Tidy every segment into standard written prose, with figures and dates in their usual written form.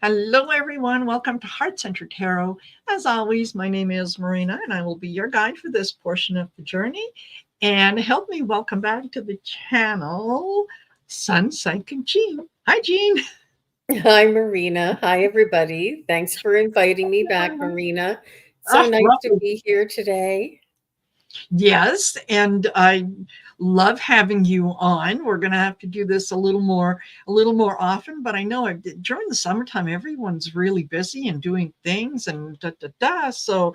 Hello, everyone. Welcome to Heart Center Tarot. As always, my name is Marina, and I will be your guide for this portion of the journey. And help me welcome back to the channel, SUNPSYCHIC JEAN. Hi, Jean. Hi, Marina. Hi, everybody. Thanks for inviting me back, Marina. So nice to Lovely. be here today. Yes, and I love having you on. We're going to have to do this a little more often, but I know during the summertime everyone's really busy and doing things and da da da. So,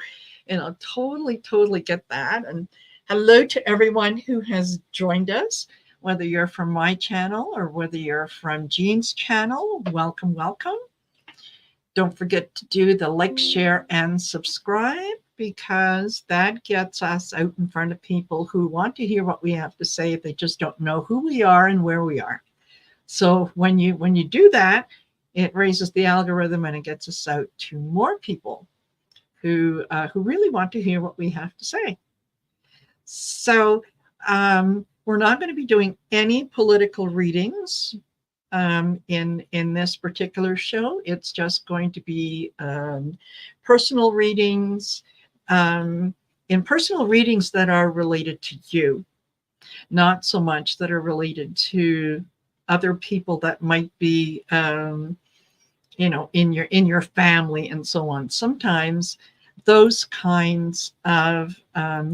totally get that. And hello to everyone who has joined us, whether you're from my channel or whether you're from Jean's channel. Welcome, welcome. Don't forget to do the like, share, and subscribe because that gets us out in front of people who want to hear what we have to say. They just don't know who we are and where we are. So when you do that, it raises the algorithm and it gets us out to more people who really want to hear what we have to say. So we're not going to be doing any political readings in this particular show. It's just going to be personal readings, in personal readings that are related to you, not so much that are related to other people that might be, in your family and so on. Sometimes those kinds of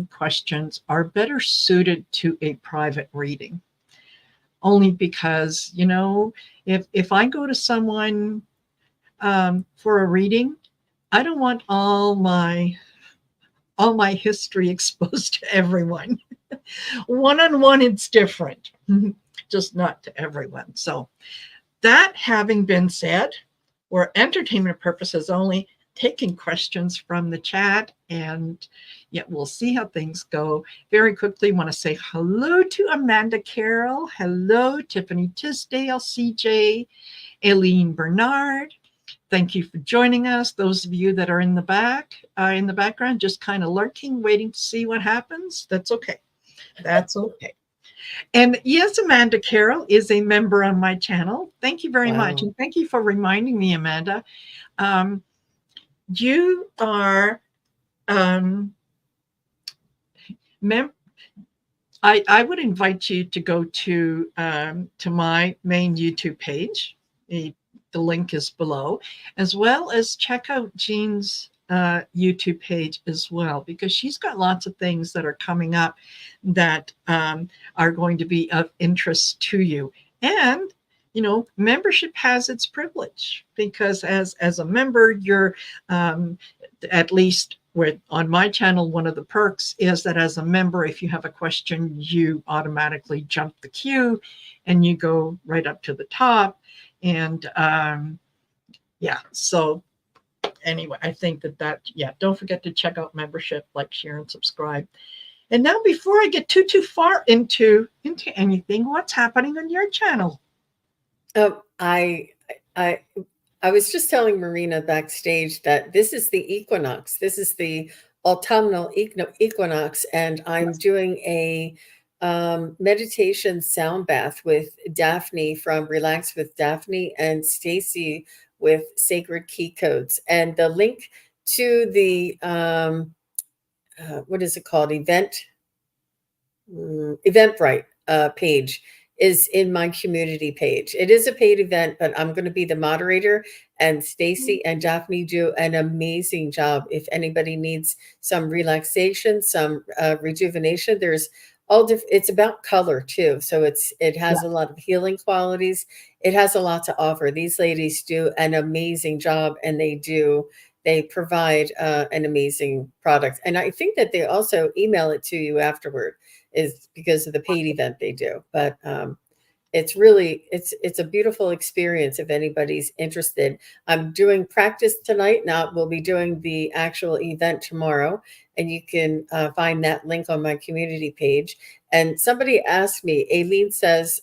questions are better suited to a private reading. Only because, if I go to someone for a reading, I don't want all my history exposed to everyone. One-on-one, it's different, just not to everyone. So that having been said, for entertainment purposes only, taking questions from the chat, and we'll see how things go. Very quickly, want to say hello to Amanda Carroll. Hello, Tiffany Tisdale, CJ, Aileen Bernard. Thank you for joining us. Those of you that are in the background, just kind of lurking, waiting to see what happens. That's okay. That's okay. And yes, Amanda Carroll is a member on my channel. Thank you very much. And thank you for reminding me, Amanda. You are I would invite you to go to my main YouTube page. The link is below, as well as check out Jean's YouTube page as well, because she's got lots of things that are coming up that are going to be of interest to you. And membership has its privilege, because as a member, you're at least on my channel, one of the perks is that as a member, if you have a question, you automatically jump the queue and you go right up to the top. And so anyway, I think that don't forget to check out membership, like, share, and subscribe. And now, before I get too far into anything, what's happening on your channel? I was just telling Marina backstage that this is the equinox. This is the autumnal equinox, and I'm doing a meditation sound bath with Daphne from Relax with Daphne and Stacy with Sacred Key Codes. And the link to the what is it called? Eventbrite page is in my community page. It is a paid event, but I'm going to be the moderator, and Stacy and Daphne do an amazing job. If anybody needs some relaxation, some rejuvenation, there's it's about color too. So it has a lot of healing qualities. It has a lot to offer. These ladies do an amazing job, and they provide an amazing product. And I think that they also email it to you afterward, is because of the paid event they do. But it's a beautiful experience if anybody's interested. I'm doing practice tonight. Now we'll be doing the actual event tomorrow, and you can find that link on my community page. And somebody asked me, Aileen says,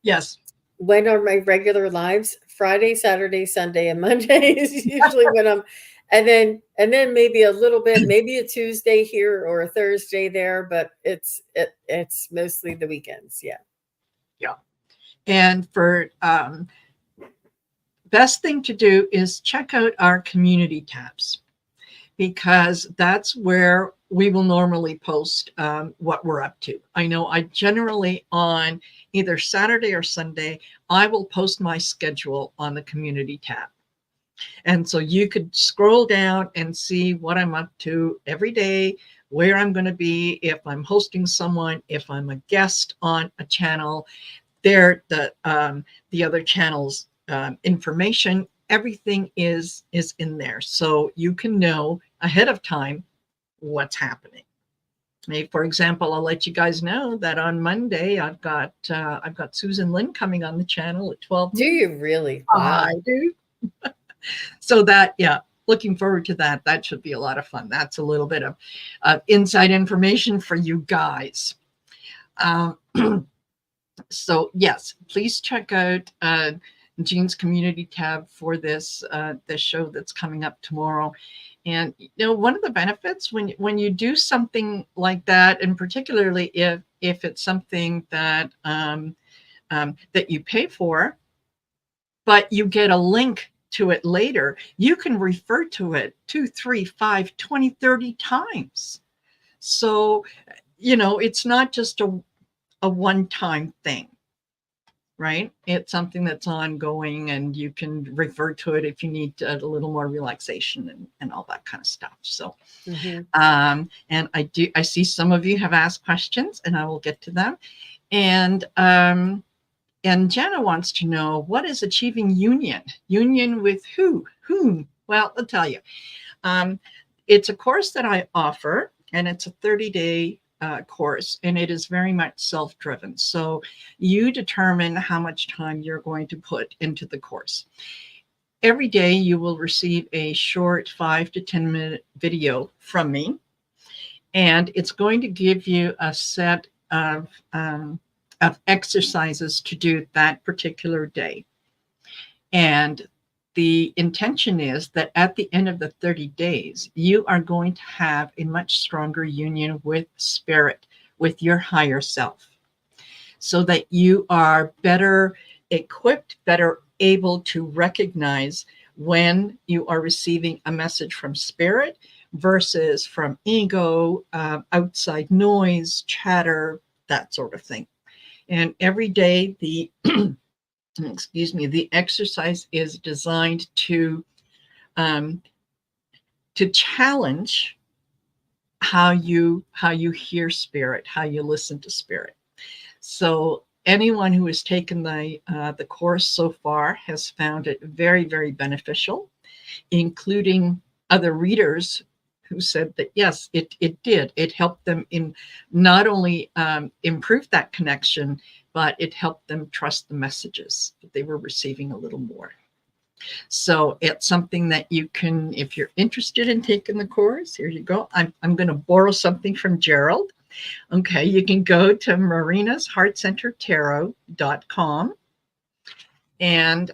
yes, when are my regular lives? Friday, Saturday, Sunday, and Monday is usually when I'm, and then maybe a little bit, maybe a Tuesday here or a Thursday there, but it's mostly the weekends. Yeah. And for best thing to do is check out our community tabs, because that's where we will normally post what we're up to. I know I generally, on either Saturday or Sunday, I will post my schedule on the community tab. And so you could scroll down and see what I'm up to every day, where I'm going to be, if I'm hosting someone, if I'm a guest on a channel, there the other channels information, everything is in there, so you can know ahead of time what's happening. For example, I'll let you guys know that on Monday I've got Susan Lynn coming on the channel at 12 Do noon. you really? Wow. I do. So that, yeah, looking forward to that. That should be a lot of fun. That's a little bit of inside information for you guys. So yes, please check out Jean's community tab for this show that's coming up tomorrow. And you know, one of the benefits when you do something like that, and particularly if it's something that that you pay for, but you get a link to it later, you can refer to it 2, 3, 5, 20, 30 times. So, you know, it's not just a one-time thing, right? It's something that's ongoing, and you can refer to it if you need a little more relaxation and all that kind of stuff. So, and I see some of you have asked questions, and I will get to them. And Jenna wants to know, what is achieving union? Union with who? Whom? Well, I'll tell you. It's a course that I offer, and it's a 30-day course, and it is very much self-driven. So you determine how much time you're going to put into the course. Every day you will receive a short 5 to 10 minute video from me, and it's going to give you a set of exercises to do that particular day. And the intention is that at the end of the 30 days, you are going to have a much stronger union with spirit, with your higher self, so that you are better equipped, better able to recognize when you are receiving a message from spirit versus from ego, outside noise, chatter, that sort of thing. And every day the the exercise is designed to challenge how you hear spirit, how you listen to spirit. So anyone who has taken the course so far has found it very, very beneficial, including other readers who said that yes, it did. It helped them in not only improve that connection, but it helped them trust the messages that they were receiving a little more. So it's something that you can, if you're interested in taking the course, here you go. I'm going to borrow something from Gerald. Okay, you can go to marinasheartcentertarot.com, and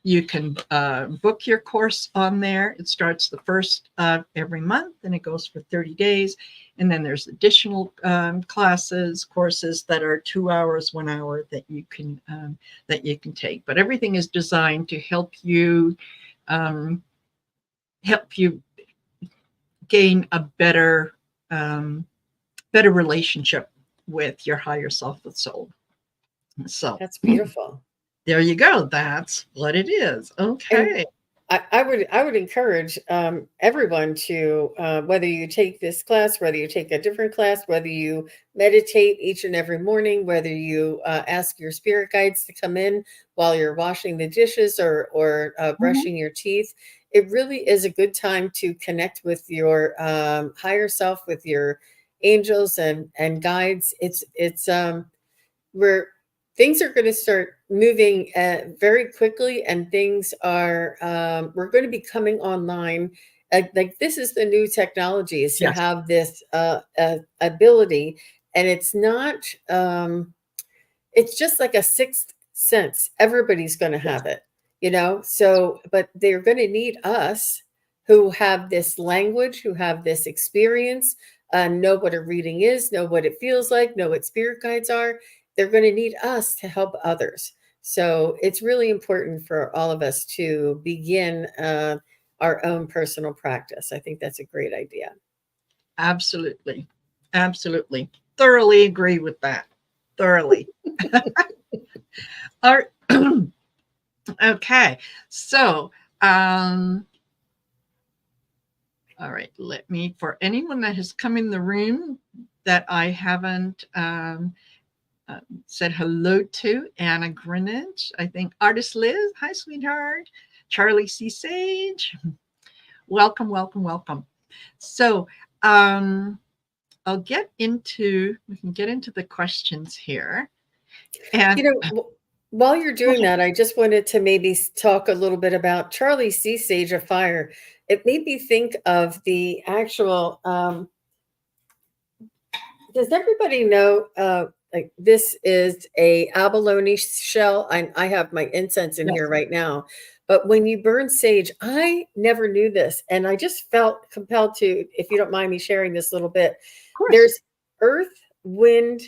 you can book your course on there. It starts the first every month, and it goes for 30 days. And then there's additional courses that are 2 hours, 1 hour that you can take. But everything is designed to help you gain a better relationship with your higher self, with soul. So that's beautiful. There you go. That's what it is. Okay. I would encourage everyone to, whether you take this class, whether you take a different class, whether you meditate each and every morning, whether you ask your spirit guides to come in while you're washing the dishes or brushing your teeth. It really is a good time to connect with your higher self, with your angels and guides. It's where things are going to start moving very quickly, and things are we're going to be coming online. Like this is the new technology, is to have this ability, and it's not it's just like a sixth sense. Everybody's going to have it, you know. So but they're going to need us who have this language, who have this experience, know what a reading is, know what it feels like, know what spirit guides are. They're going to need us to help others. So it's really important for all of us to begin our own personal practice. I think that's a great idea. Absolutely. Absolutely. Thoroughly agree with that. Thoroughly. All right. Okay. So, um, all right. Let me, for anyone that has come in the room that I haven't said hello to, Anna Greenwich, I think Artist Liz, hi, sweetheart. Charlie C. Sage, welcome, welcome, welcome. So, we can get into the questions here. And while you're doing that, I just wanted to maybe talk a little bit about Charlie C. Sage of Fire. It made me think of the actual, does everybody know, like this is a abalone shell? I have my incense in here right now. But when you burn sage, I never knew this. And I just felt compelled to, if you don't mind me sharing this little bit, there's earth, wind,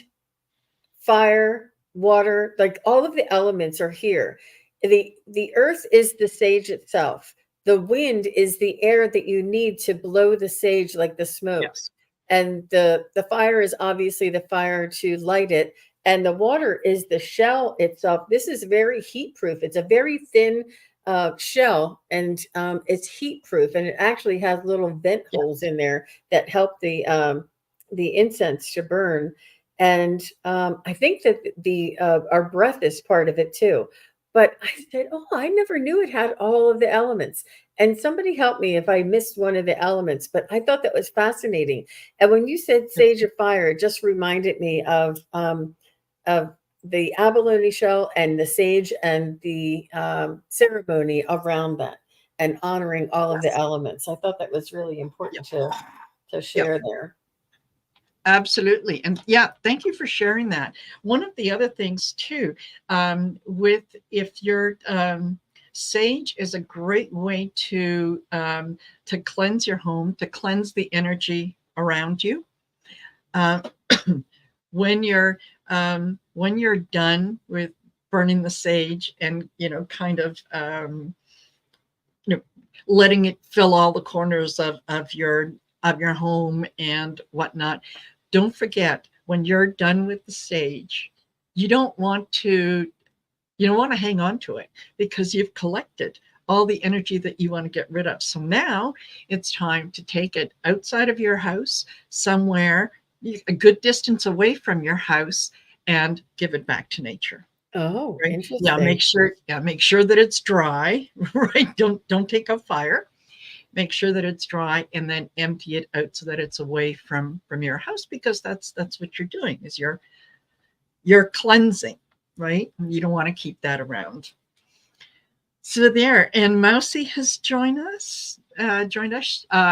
fire, water, like all of the elements are here. The earth is the sage itself. The wind is the air that you need to blow the sage, like the smoke. Yes. And the fire is obviously the fire to light it. And the water is the shell itself. This is very heat proof. It's a very thin shell, and it's heat proof. And it actually has little vent holes in there that help the incense to burn. And I think that our breath is part of it too. But I said, oh, I never knew it had all of the elements. And somebody help me if I missed one of the elements. But I thought that was fascinating. And when you said sage of fire, it just reminded me of the abalone shell and the sage and the ceremony around that and honoring all of the elements. I thought that was really important to share there. Absolutely. And thank you for sharing that. One of the other things too, if your sage is a great way to cleanse your home, to cleanse the energy around you. When you're done with burning the sage and kind of letting it fill all the corners of your home and whatnot, don't forget, when you're done with the sage, you don't want to hang on to it, because you've collected all the energy that you want to get rid of. So now it's time to take it outside of your house, somewhere a good distance away from your house, and give it back to nature. Oh, right? interesting. Make sure that it's dry, right? Don't take a fire. Make sure that it's dry, and then empty it out so that it's away from your house, because that's what you're doing, is you're cleansing, right? You don't want to keep that around. So there, and Mousy has joined us.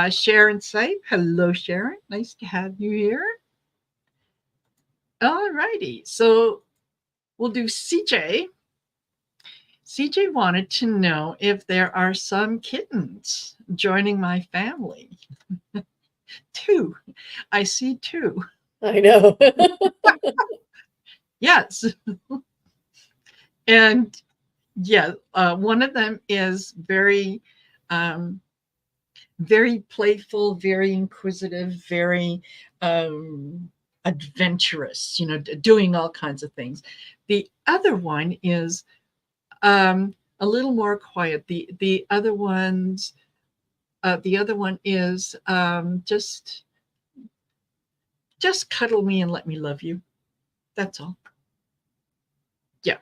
Sharon Safe. Hello, Sharon. Nice to have you here. All righty. So we'll do CJ. CJ wanted to know if there are some kittens joining my family. 2. I see 2. I know. Yes. And one of them is very, very playful, very inquisitive, very adventurous, doing all kinds of things. The other one is a little more quiet. The other one is just cuddle me and let me love you. That's all. Yeah.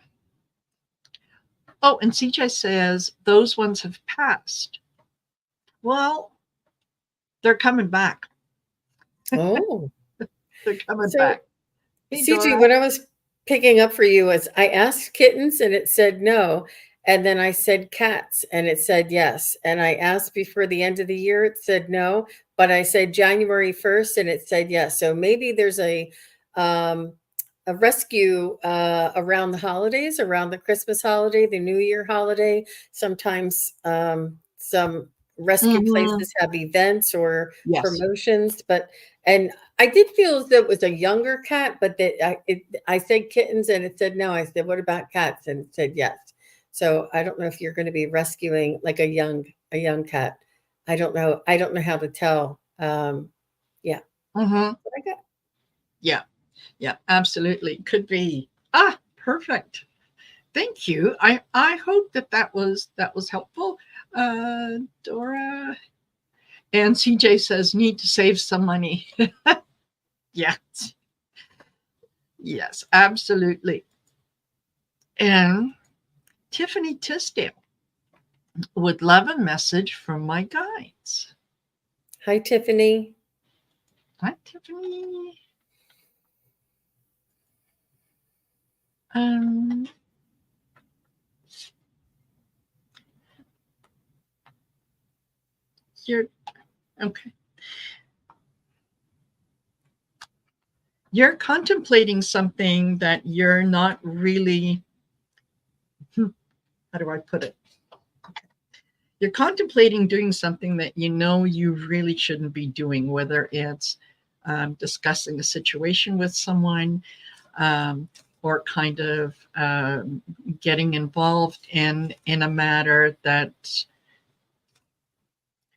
Oh, and CJ says those ones have passed. Well, they're coming back. Oh, they're coming back. Hey, CJ, what I was picking up for you was I asked kittens and it said no. And then I said cats and it said yes. And I asked before the end of the year, it said no. But I said January 1st and it said yes. So maybe there's a rescue around the holidays, around the Christmas holiday, the New Year holiday. Sometimes some rescue Mhm. places have events or Yes. promotions, and I did feel as though it was a younger cat, but I said kittens and it said no. I said, what about cats? And it said yes. So I don't know if you're going to be rescuing like a young cat. I don't know. I don't know how to tell. Yeah. Mhm. What I got. Yeah. Yeah, absolutely. Could be. Perfect. Thank you. I hope that was helpful. Dora and CJ says need to save some money. Yes. Yes, absolutely. And Tiffany Tisdale would love a message from my guides. Hi, Tiffany. Hi, Tiffany. Um, you're okay. You're contemplating something that you're not really. How do I put it? You're contemplating doing something that you know you really shouldn't be doing, whether it's discussing a situation with someone, um, or kind of getting involved in a matter that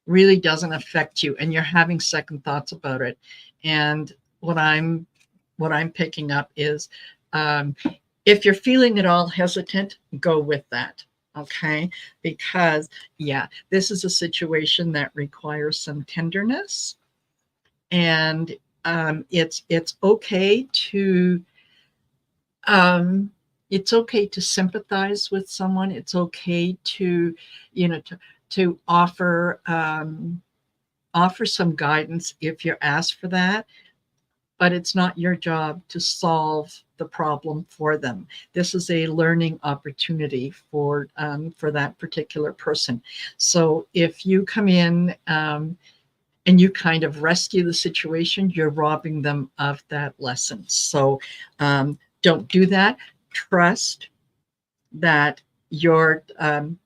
really doesn't affect you, and you're having second thoughts about it. And what I'm what I'm picking up is, um, if you're feeling at all hesitant, go with that. Okay, because yeah, this is a situation that requires some tenderness, and it's okay to um, it's okay to sympathize with someone. It's okay to, you know, to offer some guidance if you're asked for that, but it's not your job to solve the problem for them. This is a learning opportunity for that particular person. So if you come in and you kind of rescue the situation, you're robbing them of that lesson. So don't do that. Trust that your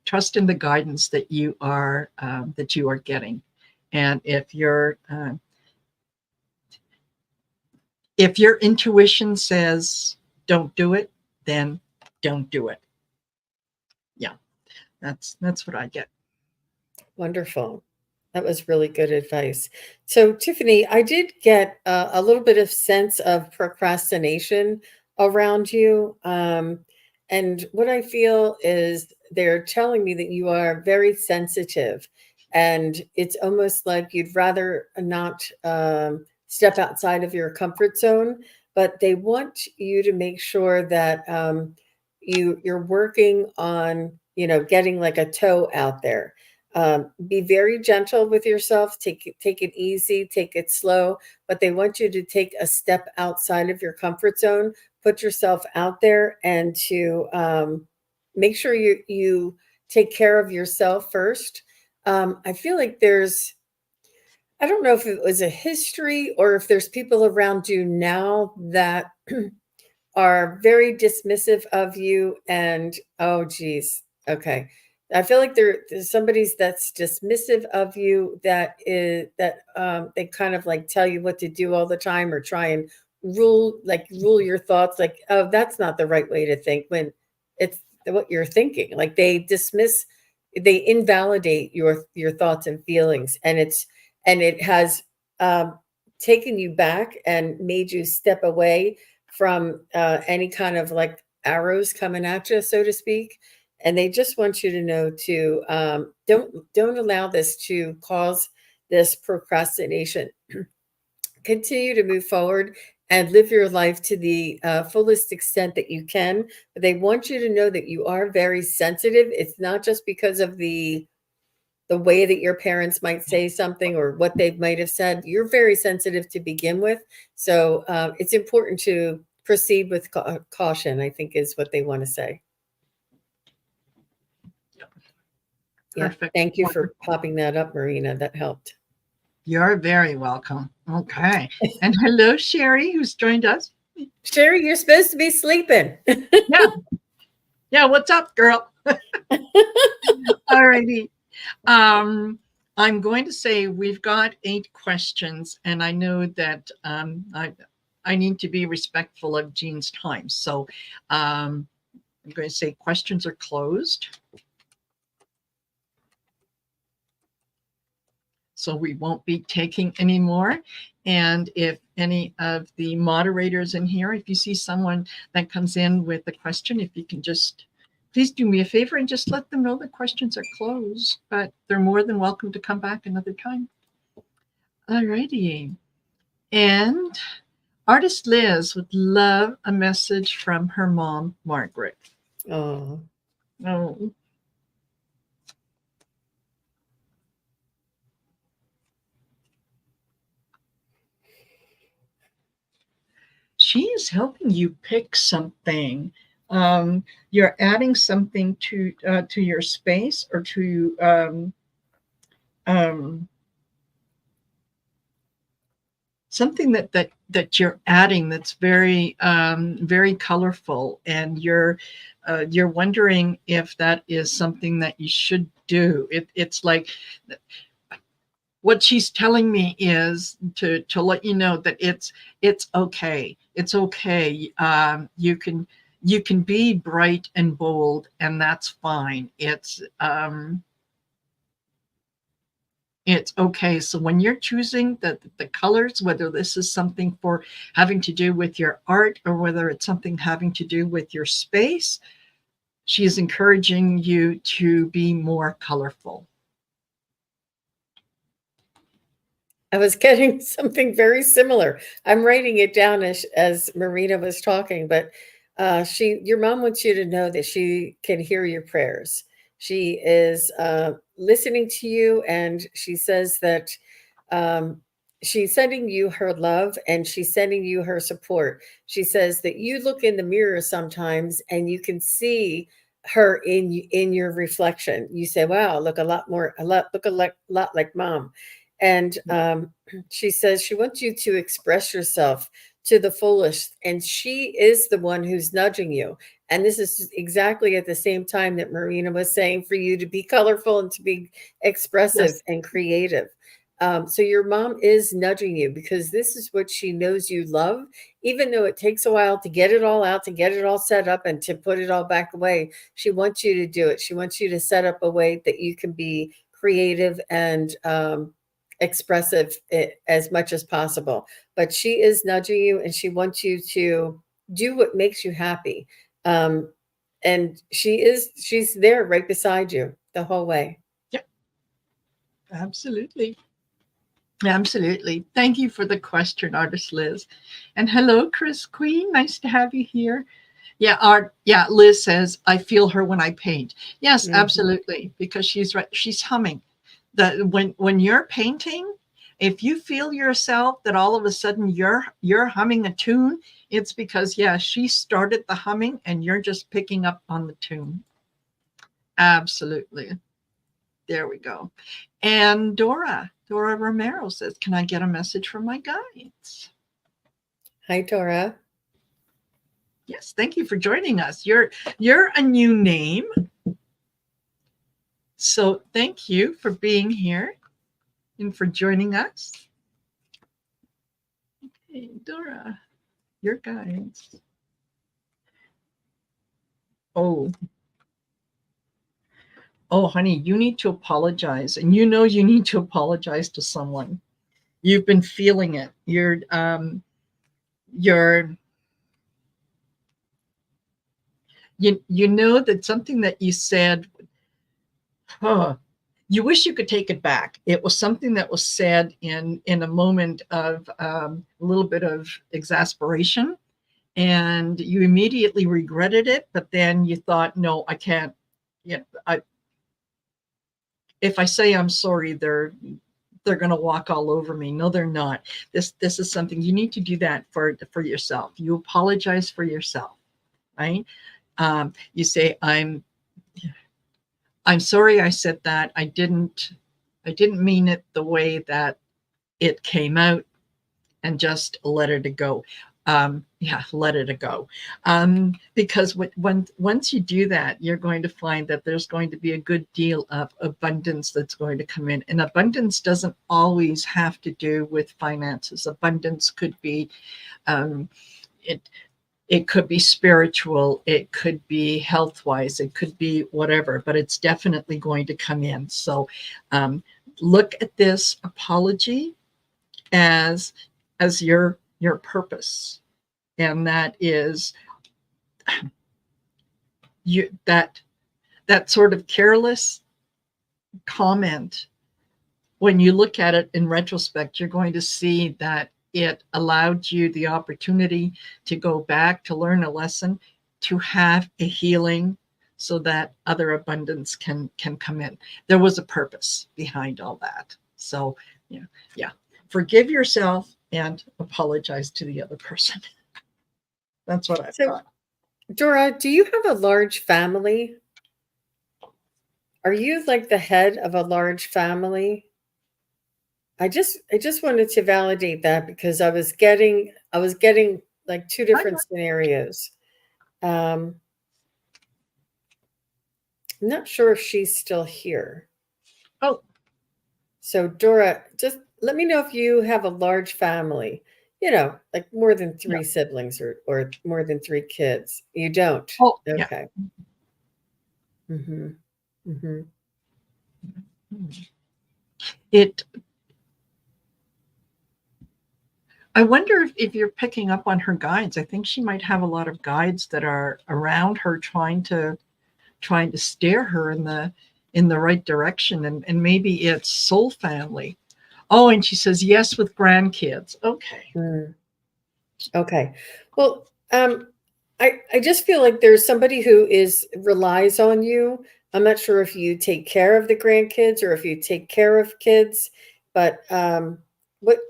trust in the guidance that you are getting, and if your intuition says don't do it, then don't do it. Yeah, that's what I get. Wonderful. That was really good advice. So, Tiffany, I did get a little bit of sense of procrastination around you. And what I feel is they're telling me that you are very sensitive, and it's almost like you'd rather not step outside of your comfort zone, but they want you to make sure that you're working on, getting like a toe out there. Be very gentle with yourself. Take it easy, take it slow. But they want you to take a step outside of your comfort zone, put yourself out there, and to make sure you take care of yourself first. I feel like I don't know if it was a history or if there's people around you now that are very dismissive of you, and oh geez, okay, I feel like there's somebody's that's dismissive of you, that they kind of like tell you what to do all the time, or try and rule your thoughts, like, oh, that's not the right way to think, when it's what you're thinking. Like, they invalidate your thoughts and feelings, and it has taken you back and made you step away from any kind of like arrows coming at you, so to speak. And they just want you to know to don't allow this to cause this procrastination. Continue to move forward and live your life to the fullest extent that you can. But they want you to know that you are very sensitive. It's not just because of the way that your parents might say something or what they might have said. You're very sensitive to begin with. So it's important to proceed with caution, I think, is what they want to say. Yeah. Perfect. Thank you for Wonderful. popping that up, Marina. That helped. You're very welcome. Okay. And hello, Sherry, who's joined us. Sherry, you're supposed to be sleeping. Yeah. Yeah. What's up, girl? Alrighty. Um, I'm going to say we've got 8 questions, and I know that I need to be respectful of Jean's time. So I'm going to say questions are closed. So we won't be taking any more. And if any of the moderators in here, if you see someone that comes in with a question, if you can just please do me a favor and just let them know the questions are closed, but they're more than welcome to come back another time. All righty. And artist Liz would love a message from her mom, Margaret. Oh. Oh. She is helping you pick something. You're adding something to your space or to something that you're adding that's very very colorful, and you're wondering if that is something that you should do. It's like what she's telling me is to let you know that it's okay. It's okay. You can be bright and bold, and that's fine. It's okay. So when you're choosing the colors, whether this is something for having to do with your art or whether it's something having to do with your space, she is encouraging you to be more colorful. I was getting something very similar. I'm writing it down as Marina was talking, but your mom wants you to know that she can hear your prayers. She is listening to you, and she says that she's sending you her love and she's sending you her support. She says that you look in the mirror sometimes and you can see her in your reflection. You say, "Wow, look a lot like mom." And she says she wants you to express yourself to the fullest, and she is the one who's nudging you. And this is exactly at the same time that Marina was saying for you to be colorful and to be expressive Yes. and creative. So your mom is nudging you because this is what she knows you love, even though it takes a while to get it all out, to get it all set up, and to put it all back away. She wants you to do it. She wants you to set up a way that you can be creative and expressive as much as possible. But she is nudging you, and she wants you to do what makes you happy. And she's there right beside you the whole way. Yep. Absolutely. Absolutely. Thank you for the question, artist Liz. And hello, Chris Queen. Nice to have you here. Yeah, Liz says, I feel her when I paint. Yes, absolutely. Because she's right. She's humming. When you're painting, if you feel yourself that all of a sudden you're humming a tune, it's because she started the humming and you're just picking up on the tune. Absolutely. There we go. And Dora Romero says, can I get a message from my guides? Hi, Dora. Yes, thank you for joining us. You're a new name. So thank you for being here and for joining us. Okay, Dora, your guides. Oh, honey, you need to apologize. And you know you need to apologize to someone. You've been feeling it. You know that something that you said, you wish you could take it back. It was something that was said in a moment of a little bit of exasperation, and you immediately regretted it. But then you thought, no, I can't. If I say I'm sorry, they're going to walk all over me. No, they're not. This is something you need to do that for yourself. You apologize for yourself, right? You say, I'm sorry I said that. I didn't mean it the way that it came out, and just let it go. Yeah, let it go. Because once you do that, you're going to find that there's going to be a good deal of abundance that's going to come in. And abundance doesn't always have to do with finances. Abundance could be, um, it, it could be spiritual, it could be health wise, it could be whatever, but it's definitely going to come in. So look at this apology as your purpose, and that is that sort of careless comment. When you look at it in retrospect, you're going to see that it allowed you the opportunity to go back, to learn a lesson, to have a healing, so that other abundance can come in. There was a purpose behind all that. So yeah, forgive yourself and apologize to the other person. That's what I've got. Dora, do you have a large family? Are you like the head of a large family? I just wanted to validate that, because I was getting like two different scenarios. I'm not sure if she's still here. Oh, so Dora, just let me know if you have a large family. Like more than 3 siblings or more than 3 kids. You don't? Oh, okay. Yeah. Mm-hmm. Mm-hmm. I wonder if you're picking up on her guides. I think she might have a lot of guides that are around her, trying to steer her in the right direction. And maybe it's soul family. Oh, and she says yes with grandkids. Okay. Okay. Well, I just feel like there's somebody who relies on you. I'm not sure if you take care of the grandkids or if you take care of kids, but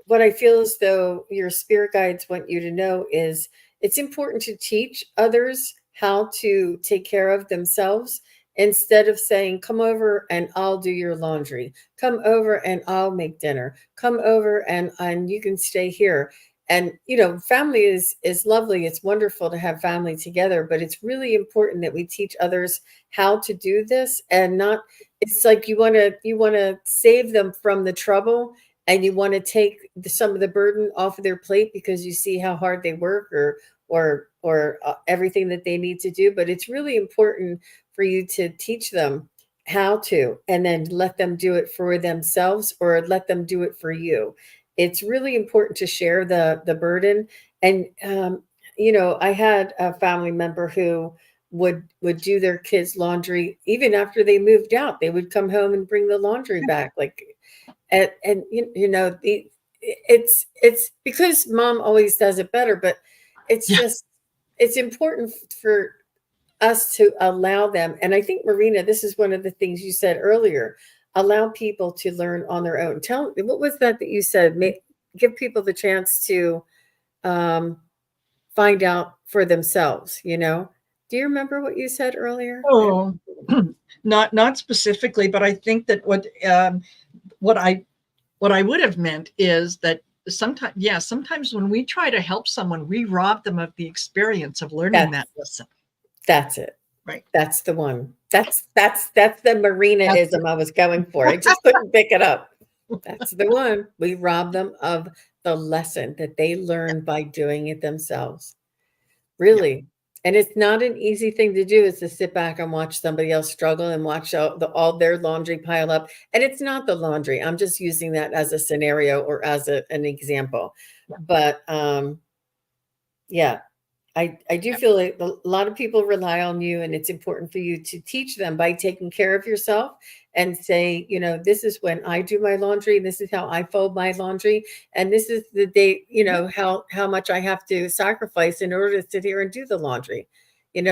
what I feel as though your spirit guides want you to know is it's important to teach others how to take care of themselves, instead of saying, come over and I'll do your laundry, come over and I'll make dinner, come over and you can stay here. And family is lovely. It's wonderful to have family together, but it's really important that we teach others how to do this, and not, it's like you want to save them from the trouble, and you want to take some of the burden off of their plate because you see how hard they work, or everything that they need to do. But it's really important for you to teach them how to, and then let them do it for themselves, or let them do it for you. It's really important to share the burden. And I had a family member who would do their kids' laundry even after they moved out. They would come home and bring the laundry back, and it's because mom always does it better, but it's just, it's important for us to allow them. And I think, Marina, this is one of the things you said earlier: allow people to learn on their own. Tell me, what was that you said? Give people the chance to find out for themselves. Do you remember what you said earlier? Oh, not specifically, but I think that what I would have meant is that sometimes when we try to help someone, we rob them of the experience of learning that lesson. That's it. Right. That's the one. That's the Marina-ism I was going for. I just couldn't pick it up. That's the one. We rob them of the lesson that they learned by doing it themselves. Really. Yeah. And it's not an easy thing to do, is to sit back and watch somebody else struggle and watch all their laundry pile up. And it's not the laundry. I'm just using that as a scenario or as an example. Yeah. But yeah. I do feel like a lot of people rely on you, and it's important for you to teach them by taking care of yourself and say, this is when I do my laundry, this is how I fold my laundry, and this is the day, how much I have to sacrifice in order to sit here and do the laundry.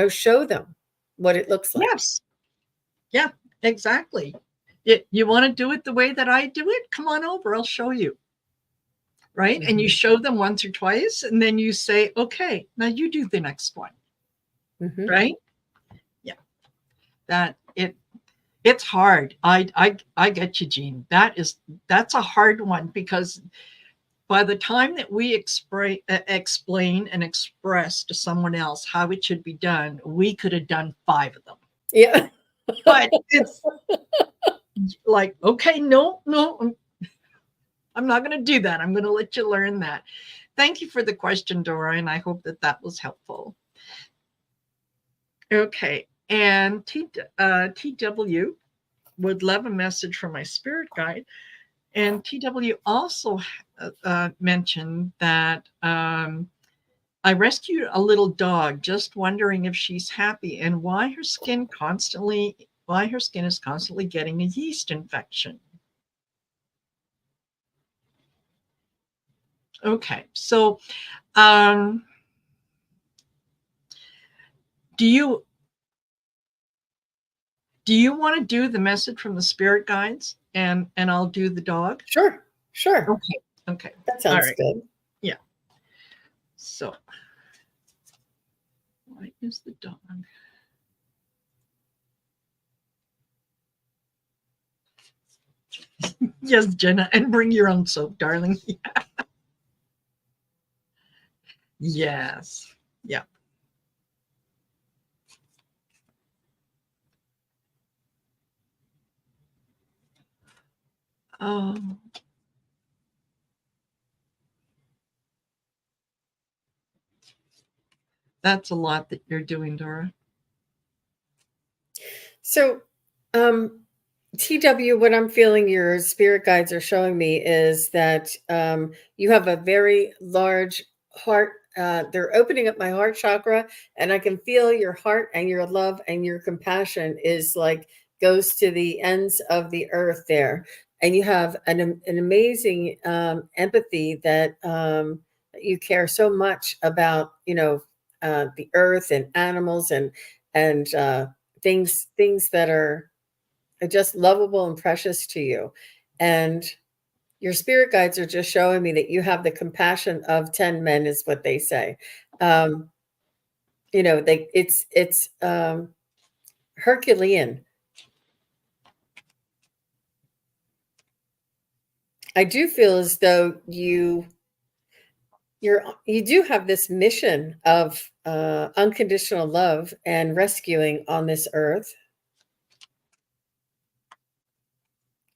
Show them what it looks like. Yes. Yeah, exactly. You want to do it the way that I do it? Come on over, I'll show you. Right. Mm-hmm. And you show them once or twice, and then you say, okay, now you do the next one. Mm-hmm. Right. Yeah. It's hard. I get you, Jean. That's a hard one, because by the time that we explain and express to someone else how it should be done, we could have done 5 of them. Yeah. But it's like, okay, no, I'm not going to do that. I'm going to let you learn that. Thank you for the question, Dora, and I hope that that was helpful. Okay, and TW would love a message from my spirit guide. And TW also mentioned that I rescued a little dog, just wondering if she's happy and why her skin is constantly getting a yeast infection. Okay, so do you want to do the message from the spirit guides and I'll do the dog? Sure. Okay. That sounds good. Yeah. So why is the dog? Yes, Jenna, and bring your own soap, darling. Yes. Yeah. Oh. That's a lot that you're doing, Dora. So, TW, what I'm feeling your spirit guides are showing me is that you have a very large heart. They're opening up my heart chakra, and I can feel your heart and your love and your compassion is like goes to the ends of the earth there. And you have an amazing empathy that you care so much about, the earth and animals and things that are just lovable and precious to you. And your spirit guides are just showing me that you have the compassion of 10 men is what they say. It's Herculean. I do feel as though you do have this mission of unconditional love and rescuing on this earth.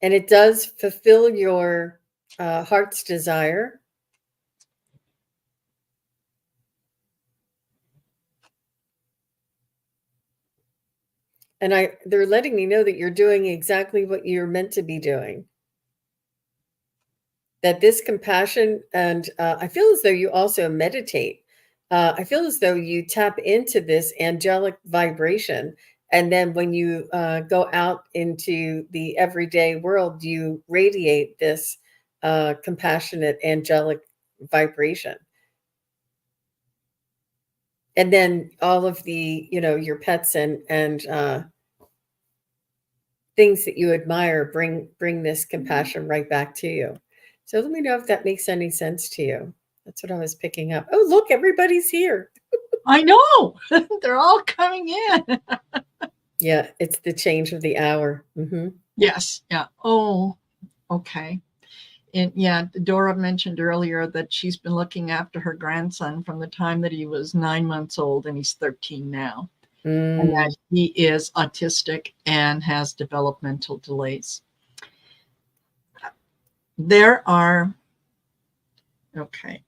And it does fulfill your heart's desire. And they're letting me know that you're doing exactly what you're meant to be doing. That this compassion, and I feel as though you also meditate. I feel as though you tap into this angelic vibration. And then when you go out into the everyday world, you radiate this compassionate angelic vibration. And then all of the, your pets and things that you admire bring this compassion right back to you. So let me know if that makes any sense to you. That's what I was picking up. Oh, look, everybody's here. I know. They're all coming in. Yeah, it's the change of the hour. Mm-hmm. Yes. Yeah. Oh, okay. And yeah, Dora mentioned earlier that she's been looking after her grandson from the time that he was 9 months old, and he's 13 now. And that he is autistic and has developmental delays. There are, okay.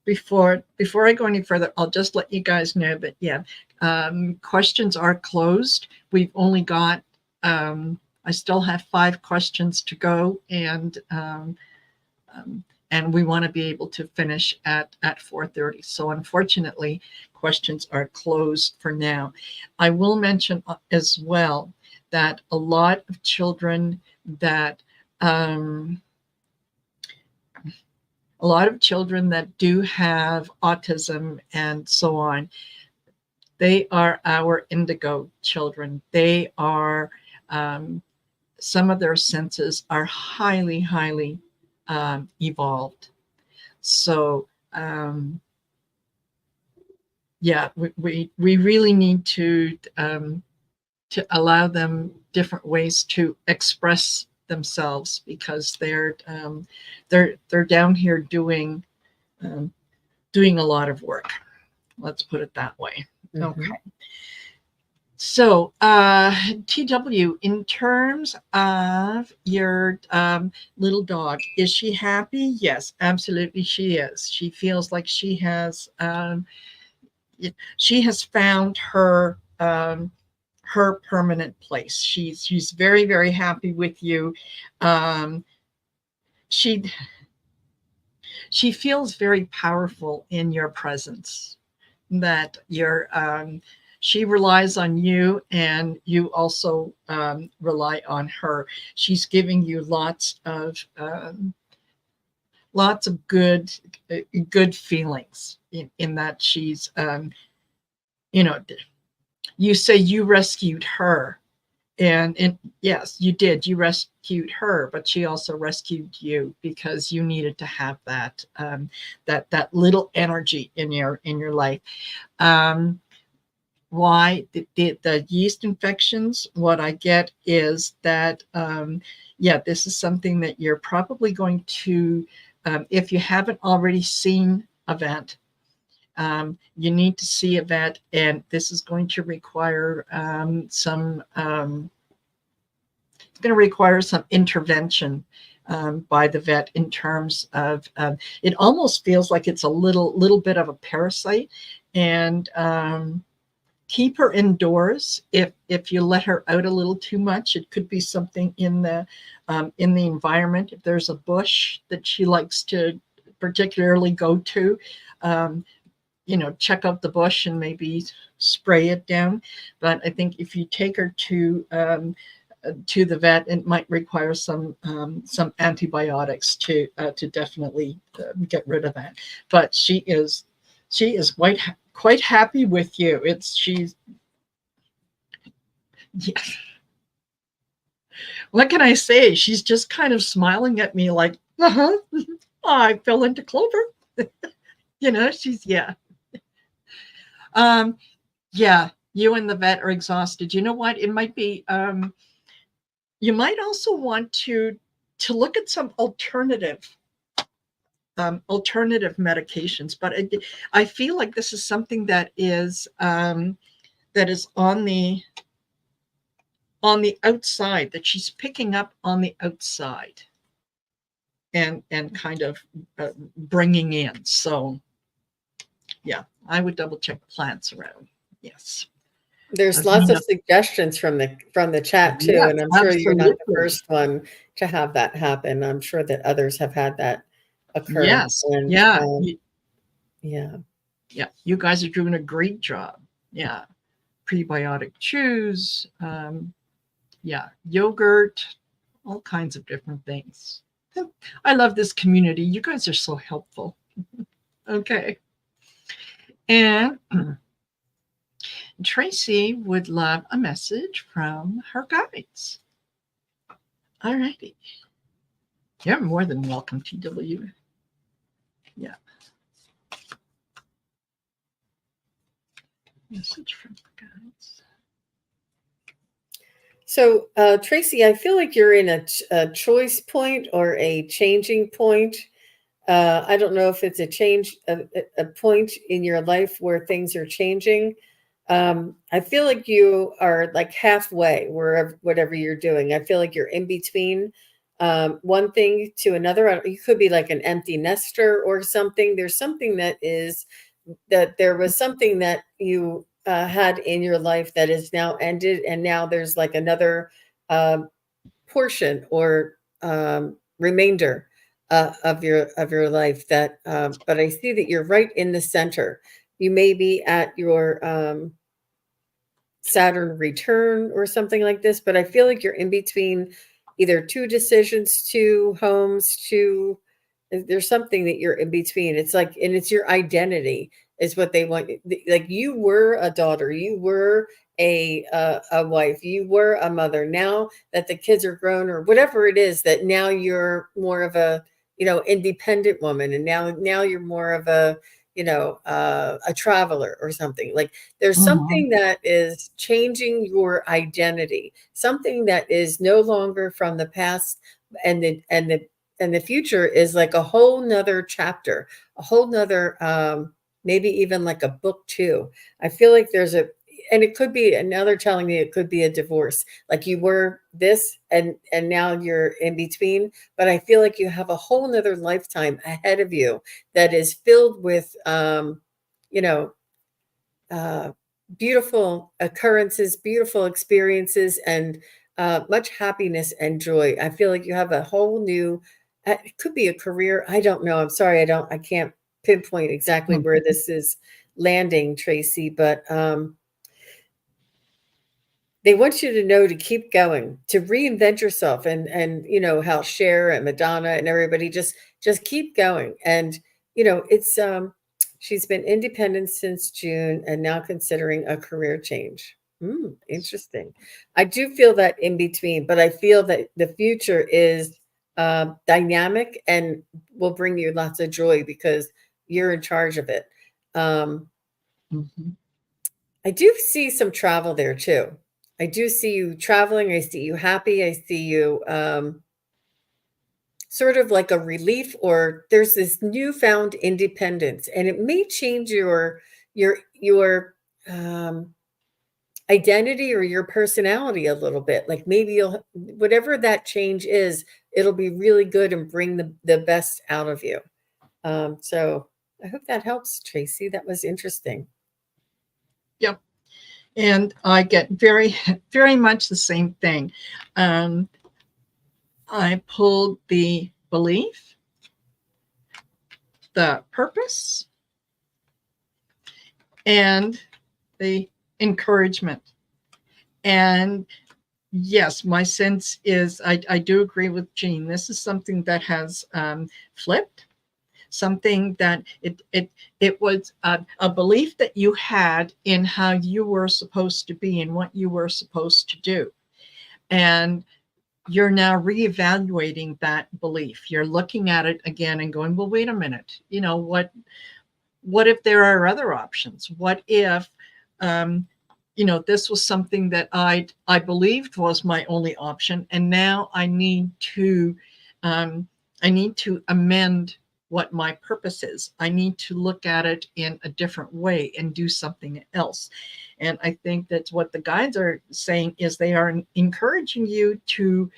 Before I go any further, I'll just let you guys know that, yeah, questions are closed. We've only got, I still have 5 questions to go, and we want to be able to finish at 4:30. So unfortunately, questions are closed for now. I will mention as well that a lot of children that do have autism and so on, they are our indigo children. They are, some of their senses are highly, highly evolved. So yeah, we really need to allow them different ways to express themselves, because they're down here doing doing a lot of work. Let's put it that way. Okay. So, TW, in terms of your little dog, is she happy? Yes, absolutely she is. She feels like she has found her her permanent place. She's very, very happy with you. She feels very powerful in your presence, that you're she relies on you, and you also rely on her. She's giving you lots of good feelings in that she's you know, you say you rescued her, and yes, you did. You rescued her, but she also rescued you, because you needed to have that that little energy in your life. Why the yeast infections? What I get is that yeah, this is something that you're probably going to, if you haven't already seen a vet, you need to see a vet, and this is going to require some it's going to require some intervention by the vet, in terms of it almost feels like it's a little bit of a parasite, and keep her indoors. If you let her out a little too much, it could be something in the environment. If there's a bush that she likes to particularly go to, check out the bush and maybe spray it down. But I think if you take her to the vet, it might require some antibiotics to definitely get rid of that. But she is quite happy with you. Yeah. What can I say? She's just kind of smiling at me like, oh, I fell into clover. She's, yeah. Yeah, you and the vet are exhausted. You know what? It might be, you might also want to look at some alternative medications, but I feel like this is something that is on the outside, that she's picking up on the outside, and kind of bringing in. So yeah, I would double check plants around. Yes. There's lots of suggestions from the chat too, yes, and I'm sure you're not the absolutely. first one to have that happen. I'm sure that others have had that occur. Yes. And, yeah. Yeah. Yeah. You guys are doing a great job. Yeah. Prebiotic chews. Yeah. Yogurt. All kinds of different things. I love this community. You guys are so helpful. Okay. And Tracy would love a message from her guides. All righty. You're more than welcome, TW. Yeah. Message from her guides. So, Tracy, I feel like you're in a choice point or a changing point. I don't know if it's a point in your life where things are changing. I feel like you are like halfway whatever you're doing. I feel like you're in between one thing to another. You could be like an empty nester or something. There's something that there was something that you had in your life that is now ended, and now there's like another portion or remainder of your life that. But I see that you're right in the center. You may be at your Saturn return or something like this, but I feel like you're in between either two decisions, two homes, there's something that you're in between. It's like, and it's your identity is what they want. Like you were a daughter, you were a wife, you were a mother. Now that the kids are grown or whatever it is, that now you're more of a, independent woman. And now you're more of a, a traveler or something. Like there's Mhm. something that is changing your identity, something that is no longer from the past, and the future is like a whole nother chapter, a whole nother maybe even like a book too. I feel like and it could be another telling me it could be a divorce. Like you were this and now you're in between. But I feel like you have a whole nother lifetime ahead of you that is filled with you know, uh, beautiful occurrences, beautiful experiences, and much happiness and joy. I feel like you have a whole new, it could be a career. I don't know. I'm sorry. I can't pinpoint exactly where Mhm. this is landing, Tracy, but they want you to know to keep going, to reinvent yourself, and how Cher and Madonna and everybody just keep going. And it's she's been independent since June and now considering a career change. Interesting. I do feel that in between, but I feel that the future is dynamic and will bring you lots of joy because you're in charge of it. Um, Mhm. I do see some travel there too. I do see you traveling. I see you happy. I see you sort of like a relief, or there's this newfound independence, and it may change your um, identity or your personality a little bit. Like maybe you'll whatever that change is, it'll be really good and bring the best out of you. So I hope that helps, Tracy. That was interesting. Yep. And I get very, very much the same thing. Um, I pulled the belief, the purpose, and the encouragement. And yes, my sense is I do agree with Jean. This is something that has flipped, something that it was a belief that you had in how you were supposed to be and what you were supposed to do. And you're now reevaluating that belief. You're looking at it again and going, well, wait a minute, what if there are other options? What if this was something that I believed was my only option, and now um, I need to amend what my purpose is. I need to look at it in a different way and do something else. And I think that's what the guides are saying is they are encouraging you to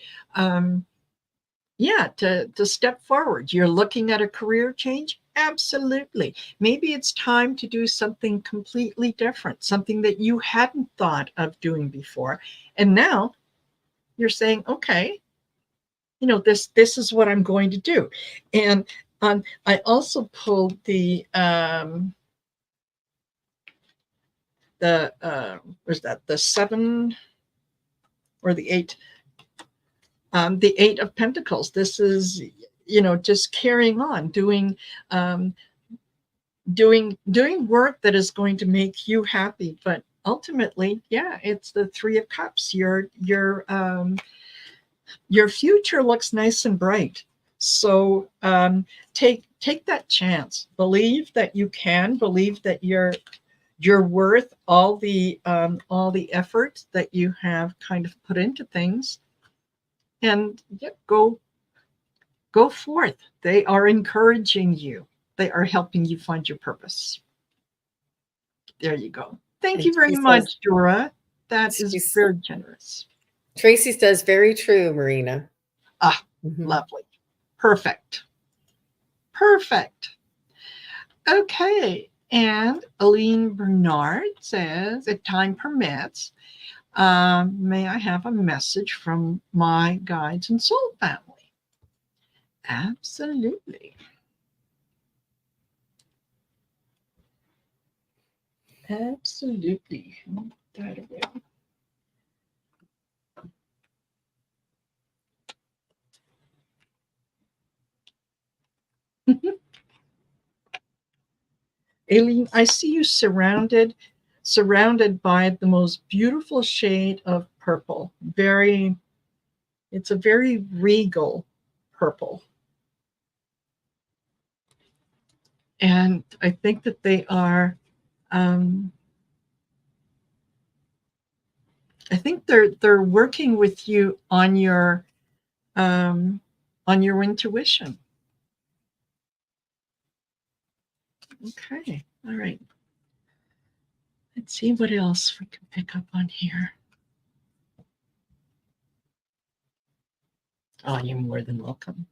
yeah, to step forward. You're looking at a career change? Absolutely. Maybe it's time to do something completely different, something that you hadn't thought of doing before. And now you're saying, okay, this is what I'm going to do. And I also pulled was that the 7 or the 8? The 8 of Pentacles. This is just carrying on, um, doing work that is going to make you happy. But ultimately, yeah, it's the 3 of Cups. Your future looks nice and bright. So take that chance. Believe that you can. Believe that you're worth all the effort that you have kind of put into things, and yeah, go forth. They are encouraging you. They are helping you find your purpose. There you go. Thank And you very she says, much, Dora. That is she's, very generous. Tracy says, very true, Marina. Ah, Mhm. lovely. Perfect. Perfect. Okay. And Aline Bernard says, if time permits, may I have a message from my guides and soul family? Absolutely. Absolutely. That away. Aileen, I see you surrounded by the most beautiful shade of purple. It's a very regal purple. And I think that they are, um, I think they're working with you um, on your intuition. Okay, all right. Let's see what else we can pick up on here. Oh, you're more than welcome.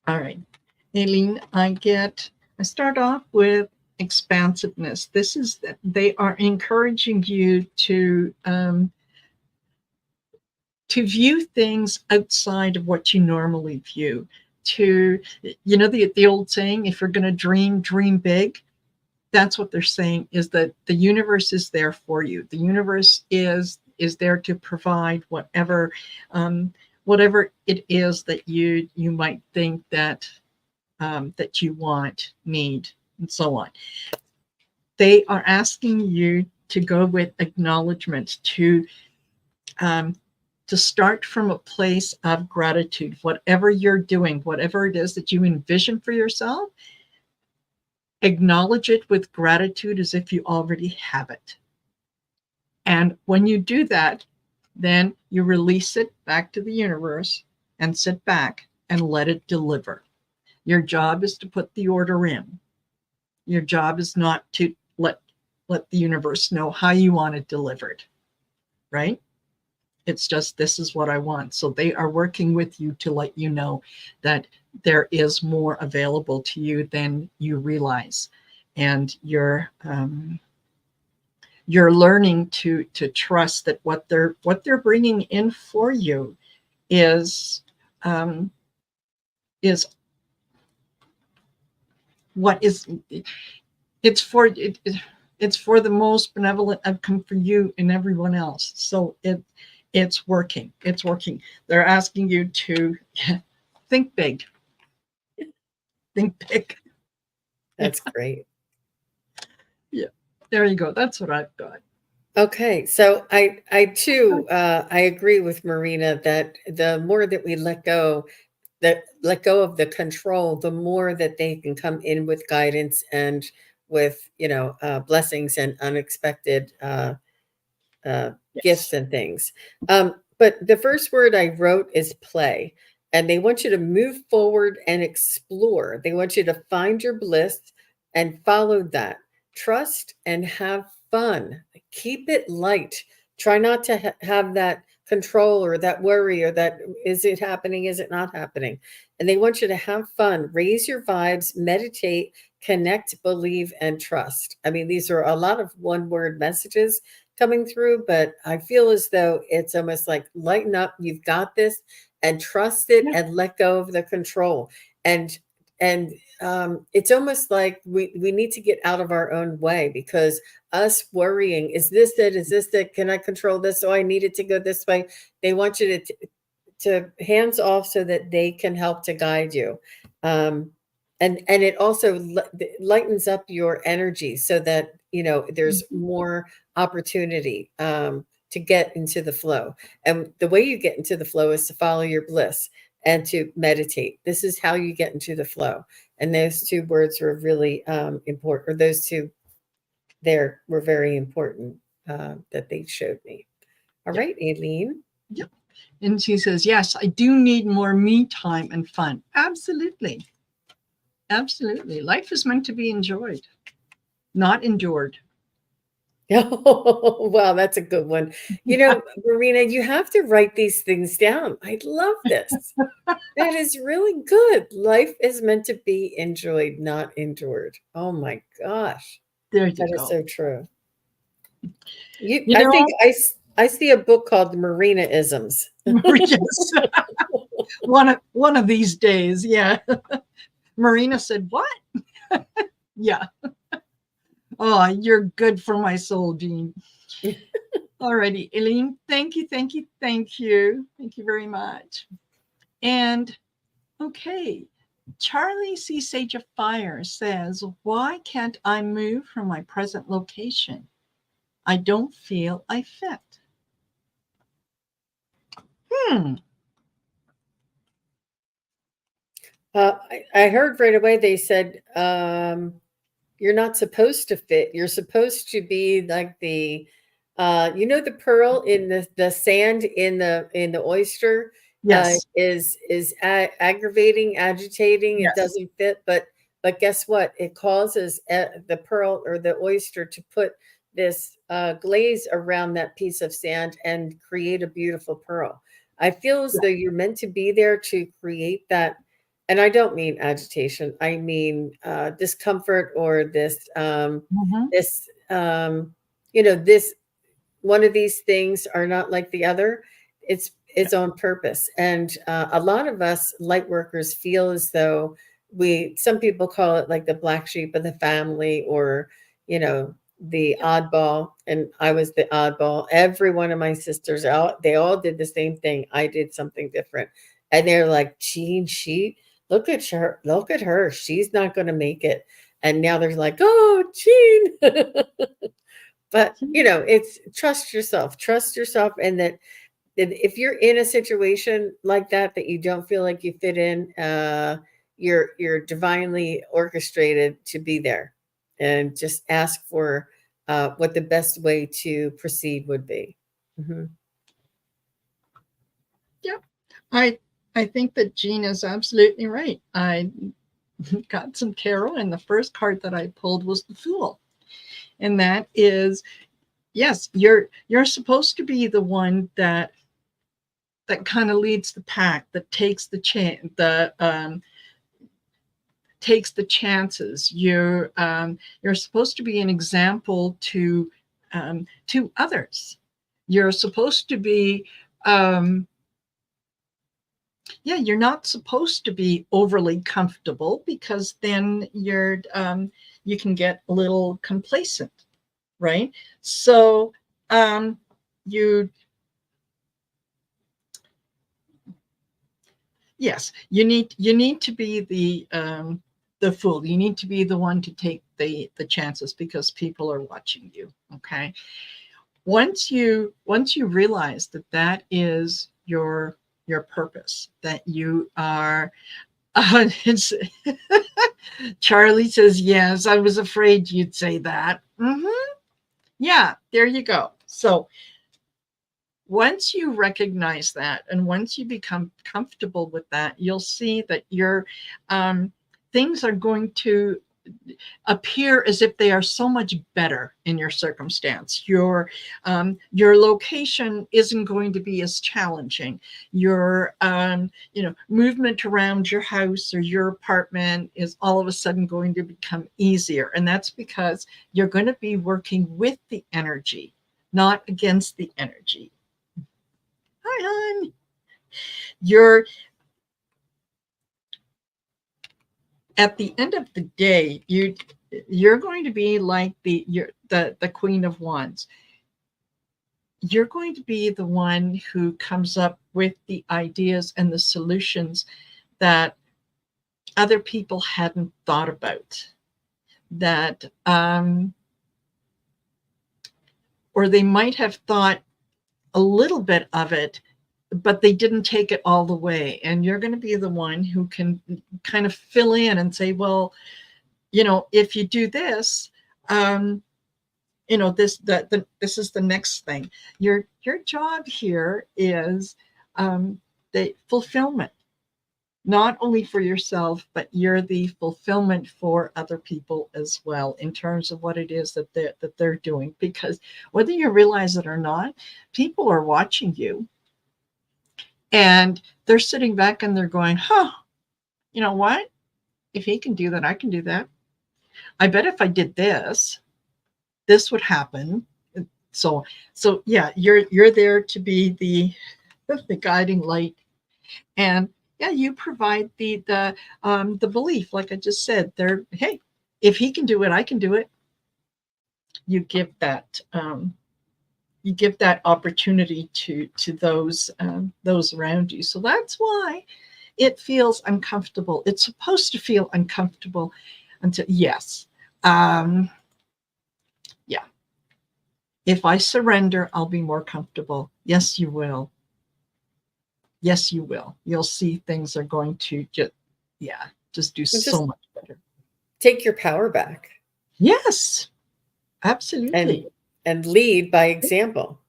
All right, Aileen, I start off with expansiveness. This is that they are encouraging you to view things outside of what you normally view. To, you know, the old saying, if you're going to dream, dream big. That's what they're saying, is that the universe is there for you. The universe is there to provide whatever it is that you might think that that you want, need, and so on. They are asking you to go with acknowledgement, to start from a place of gratitude. Whatever you're doing, whatever it is that you envision for yourself, acknowledge it with gratitude as if you already have it. And when you do that, then you release it back to the universe and sit back and let it deliver. Your job is to put the order in. Your job is not to let the universe know how you want it delivered, right? It's just, this is what I want. So they are working with you to let you know that there is more available to you than you realize. And you're learning to trust that what they're bringing in for you is what is it's for it's for the most benevolent outcome for you and everyone else. So it's working. It's working. They're asking you to think big. Think big. That's great. Yeah. There you go. That's what I've got. Okay, so I too I agree with Marina that the more that we let go of the control, the more that they can come in with guidance and with blessings and unexpected gifts Yes. and things. But the first word I wrote is play. And they want you to move forward and explore. They want you to find your bliss and follow that. Trust and have fun. Keep it light. Try not to have that control or that worry or that, is it happening? Is it not happening? And they want you to have fun, raise your vibes, meditate, connect, believe, and trust. I mean, these are a lot of one word messages coming through, but I feel as though it's almost like lighten up, you've got this, and trust it Yeah. and let go of the control. And it's almost like we need to get out of our own way, because us worrying, is this it? Is this it? Can I control this? So I need it to go this way. They want you to hands off so that they can help to guide you. And it also lightens up your energy so that there's more opportunity to get into the flow. And the way you get into the flow is to follow your bliss and to meditate. This is how you get into the flow. And those two words were really important, or those two there were very important that they showed me. All Yep. right, Aileen. Yep. And she says, yes, I do need more me time and fun. Absolutely. Absolutely. Life is meant to be enjoyed, not endured. Oh, wow, that's a good one. Marina, you have to write these things down. I love this. That is really good. Life is meant to be enjoyed, not endured. Oh my gosh. There you That is go. so true. You I know, think I see a book called Marina Isms. yes. one of these days, yeah. Marina said, what? Yeah. Oh, you're good for my soul, Jean. Alrighty, Eileen, thank you, thank you, thank you. Thank you very much. And okay, Charlie C. Sage of Fire says, why can't I move from my present location? I don't feel I fit. Hmm. I heard right away they said you're not supposed to fit. You're supposed to be like the the pearl in the sand in the oyster Yes. is aggravating, agitating. It Yes. doesn't fit, but guess what? It causes the pearl or the oyster to put this glaze around that piece of sand and create a beautiful pearl. I feel as Yeah. though you're meant to be there to create that, and I don't mean agitation. I mean discomfort or Mhm. this this one of these things are not like the other. It's on purpose, and a lot of us light workers feel as though some people call it like the black sheep of the family, or the Yeah. oddball. And I was the oddball. Every one of my sisters out, they all did the same thing. I did something different, and they're like, Jean, look at her, she's not going to make it. And now they're like, oh, Jean. But it's trust yourself, and that if you're in a situation like that you don't feel like you fit in, you're divinely orchestrated to be there, and just ask for what the best way to proceed would be. Mhm. Yeah. I think that Jean is absolutely right. I got some tarot, and the first card that I pulled was the Fool. And that is, yes, you're supposed to be the one that kind of leads the pack, that takes takes the chances. You're supposed to be an example to others. You're supposed to be yeah, you're not supposed to be overly comfortable, because then you can get a little complacent, right? So um, you yes, you need to be the fool. You need to be the one to take the chances, because people are watching you. Okay, once you realize that that is your purpose, that you are it's, Charlie says, yes, I was afraid you'd say that. Yeah, there you go. So once you recognize that, and once you become comfortable with that, you'll see that your things are going to appear as if they are so much better in your circumstance. Your location isn't going to be as challenging. Your movement around your house or your apartment is all of a sudden going to become easier, and that's because you're going to be working with the energy, not against the energy. Hi, hon. You're At the end of the day, you're going to be like the Queen of Wands. You're going to be the one who comes up with the ideas and the solutions that other people hadn't thought about, that or they might have thought a little bit of it, but they didn't take it all the way. And you're going to be the one who can kind of fill in and say, well, if you do this, this is the next thing. Your job here is the fulfillment, not only for yourself, but you're the fulfillment for other people as well, in terms of what it is that they're doing. Because whether you realize it or not, people are watching you, and they're sitting back and they're going, huh, you know what? If he can do that, I can do that. I bet if I did this, this would happen. So yeah, you're there to be the guiding light. And yeah, you provide the belief, like I just said there. Hey, if he can do it, I can do it. You give that opportunity to those around you. So that's why it feels uncomfortable. It's supposed to feel uncomfortable until, yes. Yeah. If I surrender, I'll be more comfortable. Yes, you will. Yes, you will. You'll see things are going to just do so much better. Take your power back. Yes, absolutely. And lead by example.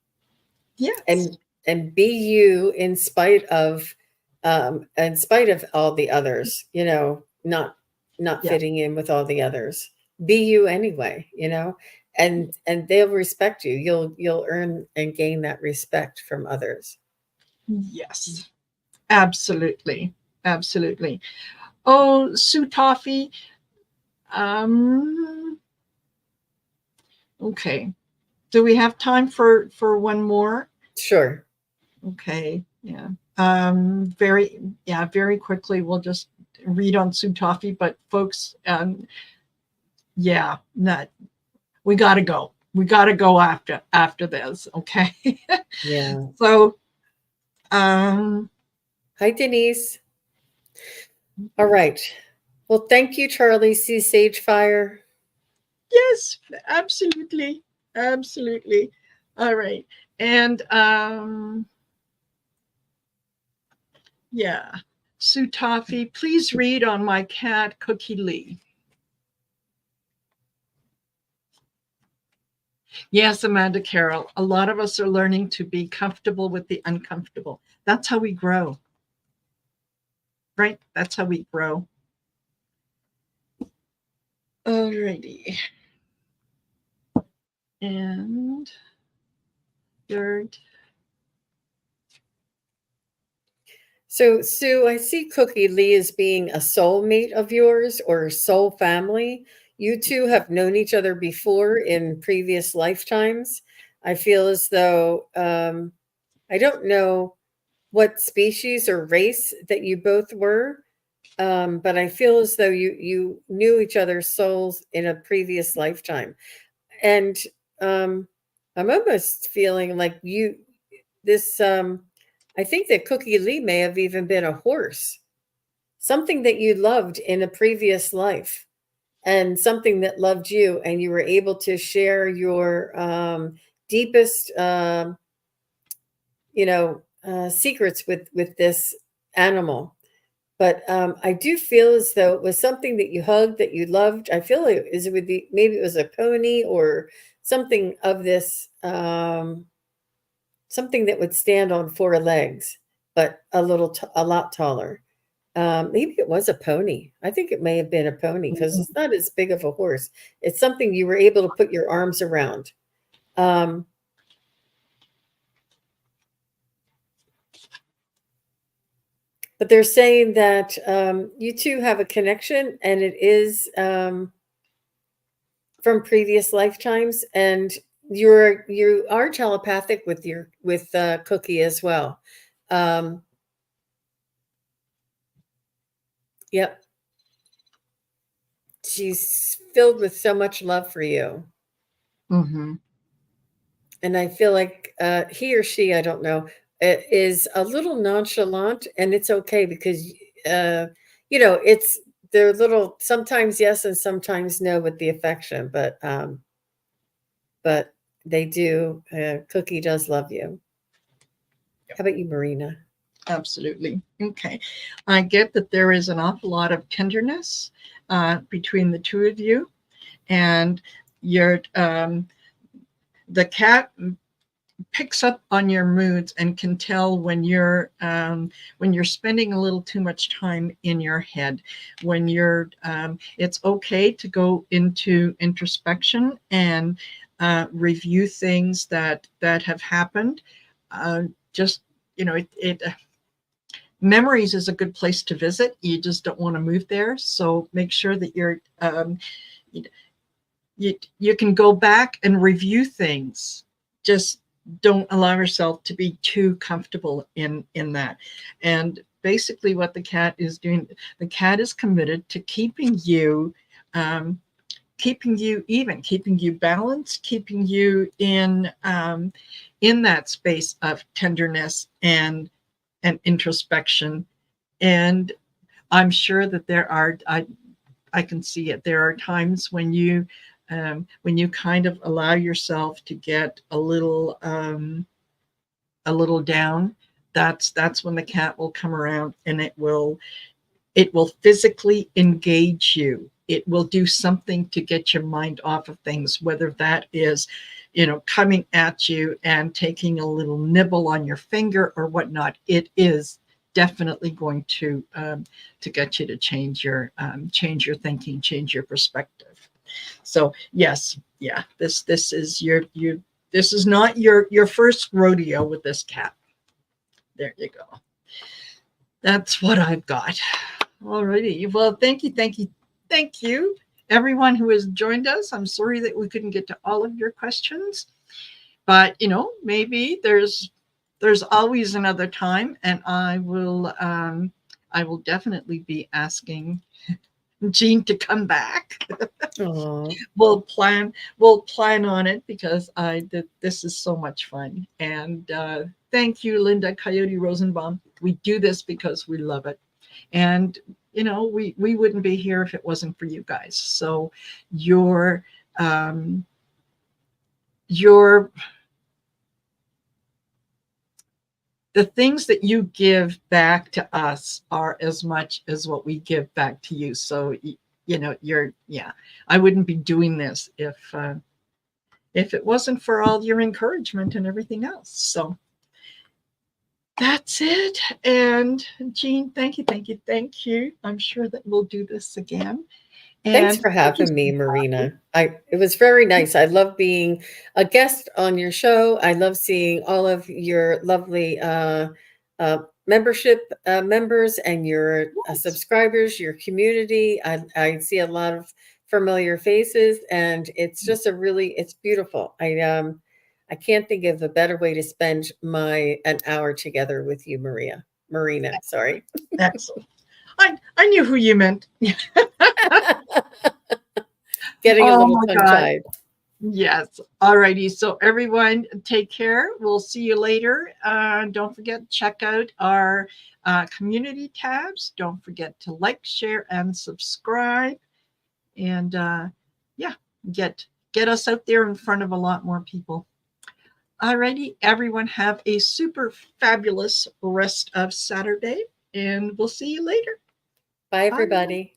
Yes. And be you in spite of all the others, not fitting in with all the others. Be you anyway, and they'll respect you. You'll earn and gain that respect from others. Yes, absolutely. Absolutely. Oh, Sue Toffee. Okay. Do we have time for one more? Sure. Okay. Yeah. Very quickly, we'll just read on Sue Toffee, but folks, we got to go. We got to go after this. Okay. Yeah. So, hi, Denise. All right. Well, thank you, Charlie C. Sagefire. Yes, absolutely. Absolutely. All right. And yeah, Sue Toffee, please read on my cat, Cookie Lee. Yes, Amanda Carroll, a lot of us are learning to be comfortable with the uncomfortable. That's how we grow. Right? That's how we grow. Alrighty. And third. So, Sue, I see Cookie Lee as being a soulmate of yours or soul family. You two have known each other before in previous lifetimes. I feel as though I don't know what species or race that you both were, but I feel as though you knew each other's souls in a previous lifetime. And I'm almost feeling like this. I think that Cookie Lee may have even been a horse, something that you loved in a previous life, and something that loved you, and you were able to share your deepest, secrets with this animal. But I do feel as though it was something that you hugged, that you loved. I feel like it would be, maybe it was a pony or something of this. Something that would stand on four legs, but a lot taller. Maybe it was a pony. I think it may have been a pony because it's not as big of a horse. It's something you were able to put your arms around. But they're saying that you two have a connection, and it is from previous lifetimes, and you are telepathic with Cookie as well. Yep. She's filled with so much love for you. Mm-hmm. And I feel like he or she, I don't know, is a little nonchalant, and it's okay because, it's they're little, sometimes yes and sometimes no with the affection, but they do. Cookie does love you. How about you, Marina? Absolutely. Okay. I get that there is an awful lot of tenderness between the two of you, and the cat picks up on your moods and can tell when you're spending a little too much time in your head, when it's okay to go into introspection and review things that have happened. Memories is a good place to visit. You just don't want to move there. So make sure that you can go back and review things. Just don't allow yourself to be too comfortable in that. And basically what the cat is doing, the cat is committed to keeping you even, keeping you balanced, keeping you in that space of tenderness and introspection, And I'm sure that there are, I can see it. There are times when you kind of allow yourself to get a little down. That's when the cat will come around and it will physically engage you. It will do something to get your mind off of things, whether that is, coming at you and taking a little nibble on your finger or whatnot. It is definitely going to get you to change your thinking, change your perspective. So yes, yeah, this is your this is not your first rodeo with this cat. There you go. That's what I've got. Alrighty. Well, thank you, everyone who has joined us. I'm sorry that we couldn't get to all of your questions, but maybe there's always another time, and I will definitely be asking Jean to come back. Oh, We'll plan on it because this is so much fun. And thank you, Linda Coyote Rosenbaum. We do this because we love it. And we wouldn't be here if it wasn't for you guys. So um, your the things that you give back to us are as much as what we give back to you. So I wouldn't be doing this if it wasn't for all your encouragement and everything else. So that's it. And Jean, thank you. I'm sure that we'll do this again. thanks And for thank you, having me, Marina. It was very nice. I love being a guest on your show. I love seeing all of your lovely membership members and your yes. subscribers, your community. I see a lot of familiar faces, and it's just it's beautiful. I can't think of a better way to spend an hour together with you, Marina. Sorry. Excellent. I knew who you meant. Getting a Oh little my tongue God. tied. Yes. All righty. So everyone, take care. We'll see you later. Don't forget, check out our community tabs. Don't forget to like, share, and subscribe. And yeah, get us out there in front of a lot more people. All righty. Everyone have a super fabulous rest of Saturday, and we'll see you later. Bye, Bye. everybody.